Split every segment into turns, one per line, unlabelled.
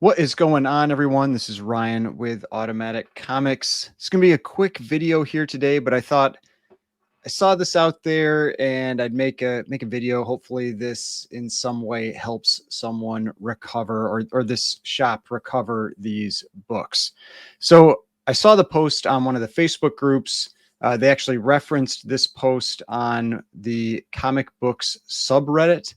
What is going on, everyone? This is Ryan with Automatic Comics. It's going to be a quick video here today, but I thought I saw this out there and I'd make a video. Hopefully this in some way helps someone recover or this shop recover these books. So I saw the post on one of the Facebook groups. They actually referenced this post on the comic books subreddit.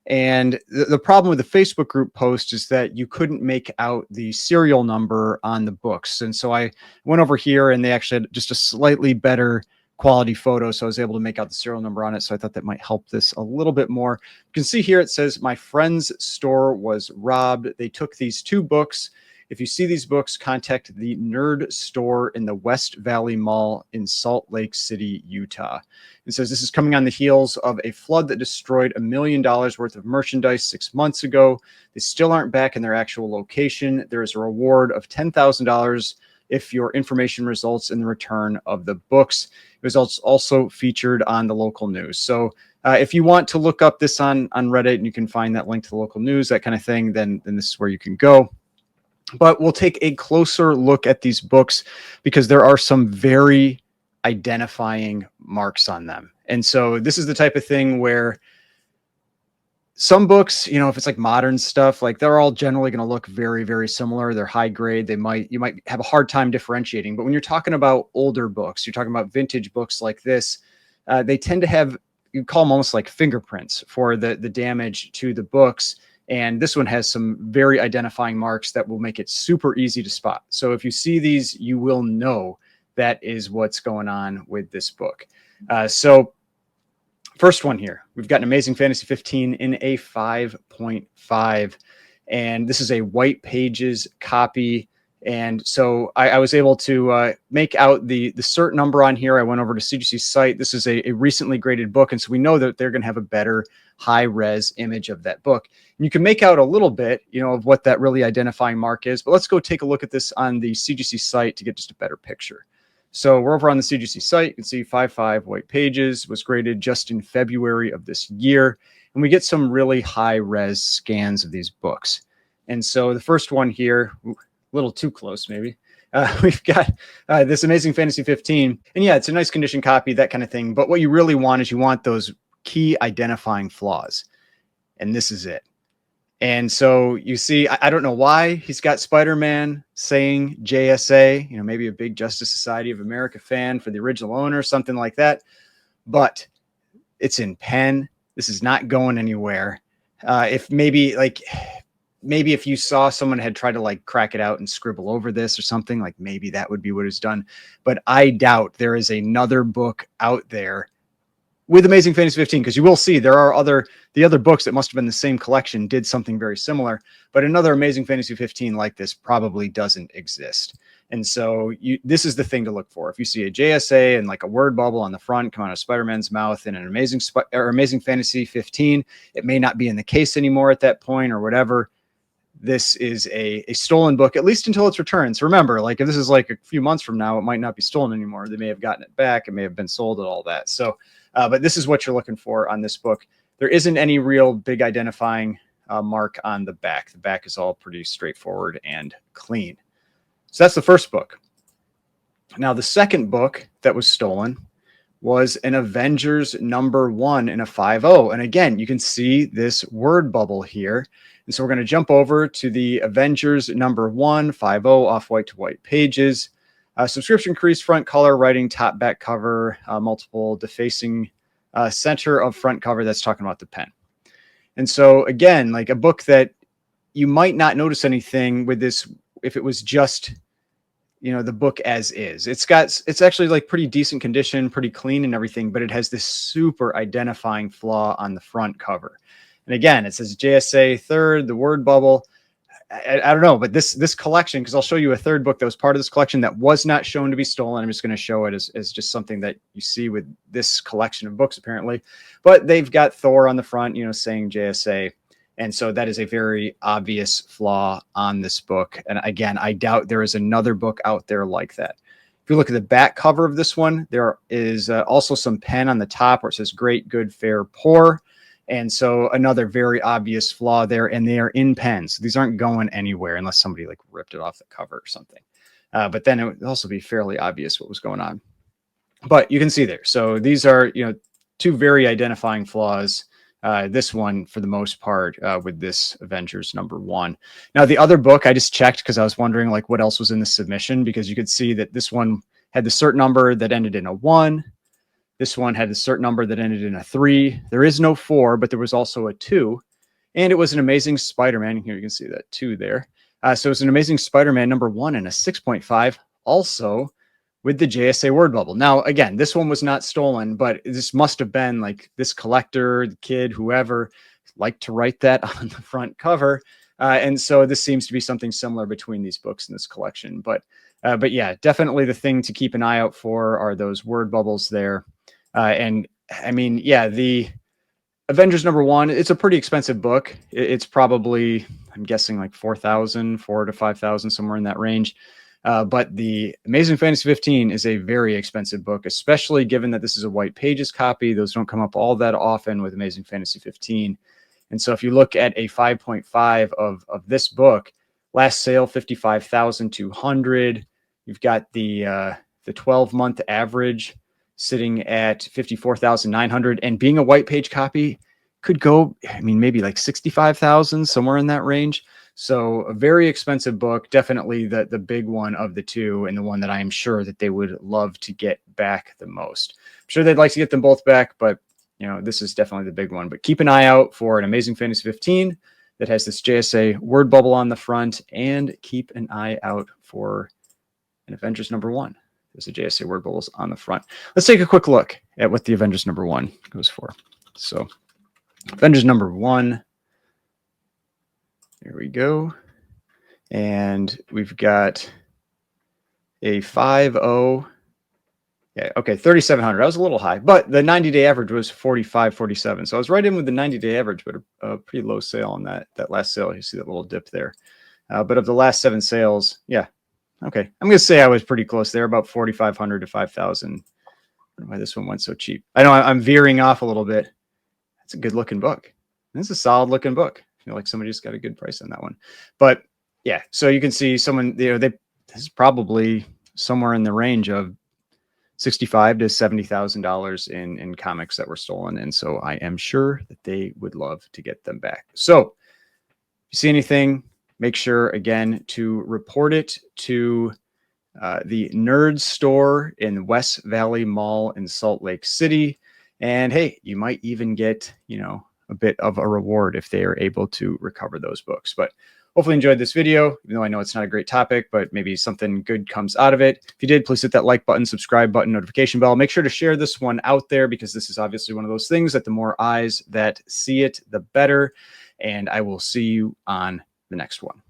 And the problem with the Facebook group post is that you couldn't make out the serial number on the books. And so I went over here and they actually had just a slightly better quality photo. So I was able to make out the serial number on it. So I thought that might help this a little bit more. You can see here it says, "My friend's store was robbed. They took these two books. If you see these books, contact the Nerd Store in the West Valley Mall in Salt Lake City, Utah." It says this is coming on the heels of a flood that destroyed $1 million worth of merchandise 6 months ago. They still aren't back in their actual location. There is a reward of $10,000 if your information results in the return of the books. It was also featured on the local news. So if you want to look up this on Reddit and you can find that link to the local news, that kind of thing, then this is where you can go. But we'll take a closer look at these books because there are some very identifying marks on them. And so this is the type of thing where some books, if it's like modern stuff, like they're all generally going to look very, very similar. They're high grade. You might have a hard time differentiating. But when you're talking about older books, you're talking about vintage books like this, they tend to have, you call them almost like fingerprints for the damage to the books. And this one has some very identifying marks that will make it super easy to spot. So if you see these, you will know that is what's going on with this book. So first one here, we've got an Amazing Fantasy 15 in a 5.5. And this is a white pages copy. And so I was able to make out the cert number on here. I went over to CGC's site. This is a recently graded book. And so we know that they're going to have a better high res image of that book. And you can make out a little bit, of what that really identifying mark is. But let's go take a look at this on the CGC site to get just a better picture. So we're over on the CGC site. You can see 5.5 white pages, was graded just in February of this year. And we get some really high res scans of these books. And so the first one here, little too close maybe. We've got this Amazing Fantasy 15. And yeah, it's a nice condition copy, that kind of thing. But what you really want is you want those key identifying flaws. And this is it. And so you see, I don't know why he's got Spider-Man saying JSA, maybe a big Justice Society of America fan for the original owner, something like that. But it's in pen. This is not going anywhere. If maybe if you saw someone had tried to crack it out and scribble over this or something, maybe that would be what is done. But I doubt there is another book out there with Amazing Fantasy 15, because you will see there are the other books that must have been the same collection did something very similar, but another Amazing Fantasy 15 like this probably doesn't exist. And so this is the thing to look for. If you see a JSA and a word bubble on the front come out of Spider-Man's mouth in an Amazing Fantasy 15, it may not be in the case anymore at that point or whatever. This is a stolen book, at least until it's returned. So remember, if this is a few months from now, it might not be stolen anymore. They may have gotten it back. It may have been sold and all that. So, but this is what you're looking for on this book. There isn't any real big identifying mark on the back. The back is all pretty straightforward and clean. So that's the first book. Now, the second book that was stolen was an Avengers #1 in a 5.0. And again, you can see this word bubble here. And so we're going to jump over to the Avengers #1, 5.0, off-white to white pages. Subscription crease, front color, writing, top, back cover, multiple defacing, center of front cover. That's talking about the pen. And so again, a book that you might not notice anything with this if it was just, the book as is. It's actually pretty decent condition, pretty clean and everything, but it has this super identifying flaw on the front cover. And again, it says JSA third, the word bubble. I don't know, but this collection, because I'll show you a third book that was part of this collection that was not shown to be stolen. I'm just going to show it as just something that you see with this collection of books, apparently. But they've got Thor on the front, saying JSA. And so that is a very obvious flaw on this book. And again, I doubt there is another book out there like that. If you look at the back cover of this one, there is also some pen on the top where it says great, good, fair, poor. And so another very obvious flaw there, and they are in pens. So these aren't going anywhere unless somebody like ripped it off the cover or something. But then it would also be fairly obvious what was going on. But you can see there. So these are, two very identifying flaws. This one, for the most part, with this Avengers #1. Now, the other book I just checked because I was wondering like what else was in the submission, because you could see that this one had the cert number that ended in a 1. This one had a cert number that ended in a 3. There is no 4, but there was also a 2. And it was an Amazing Spider-Man. Here you can see that 2 there. So it's an Amazing Spider-Man #1 and a 6.5, also with the JSA word bubble. Now, again, this one was not stolen, but this must have been like this collector, the kid, whoever liked to write that on the front cover. And so this seems to be something similar between these books in this collection. But yeah, definitely the thing to keep an eye out for are those word bubbles there. And I mean, yeah, the Avengers #1, it's a pretty expensive book. It's probably, I'm guessing, like 4,000, 4 to 5,000, somewhere in that range. But the Amazing Fantasy 15 is a very expensive book, especially given that this is a white pages copy. Those don't come up all that often with Amazing Fantasy 15. And so if you look at a 5.5 of this book, last sale, 55,200. You've got the 12-month average sitting at 54,900, and being a white page copy could go, I mean, maybe like 65,000, somewhere in that range. So a very expensive book, definitely the big one of the two, and the one that I am sure that they would love to get back the most. I'm sure they'd like to get them both back, but this is definitely the big one. But keep an eye out for an Amazing Fantasy 15 that has this JSA word bubble on the front, and keep an eye out for an Avengers #1. There's a JSA word bubbles on the front. Let's take a quick look at what the Avengers #1 goes for. So Avengers #1, there we go. And we've got a 5.0. Yeah, okay, 3,700. That was a little high, but the 90-day average was 45.47. So I was right in with the 90-day average, but a pretty low sale on that last sale. You see that little dip there. But of the last 7 sales, yeah, okay, I'm going to say I was pretty close there, about 4,500 to 5,000. I don't know why this one went so cheap. I know I'm veering off a little bit. That's a good looking book. It's a solid looking book. I feel like somebody just got a good price on that one. But yeah, so you can see someone, this is probably somewhere in the range of $65,000 to $70,000 in comics that were stolen. And so I am sure that they would love to get them back. So if you see anything, make sure again to report it to the Nerd Store in West Valley Mall in Salt Lake City. And hey, you might even get, a bit of a reward if they are able to recover those books. But hopefully enjoyed this video, even though I know it's not a great topic, but maybe something good comes out of it. If you did, please hit that like button, subscribe button, notification bell. Make sure to share this one out there, because this is obviously one of those things that the more eyes that see it, the better. And I will see you on the next one.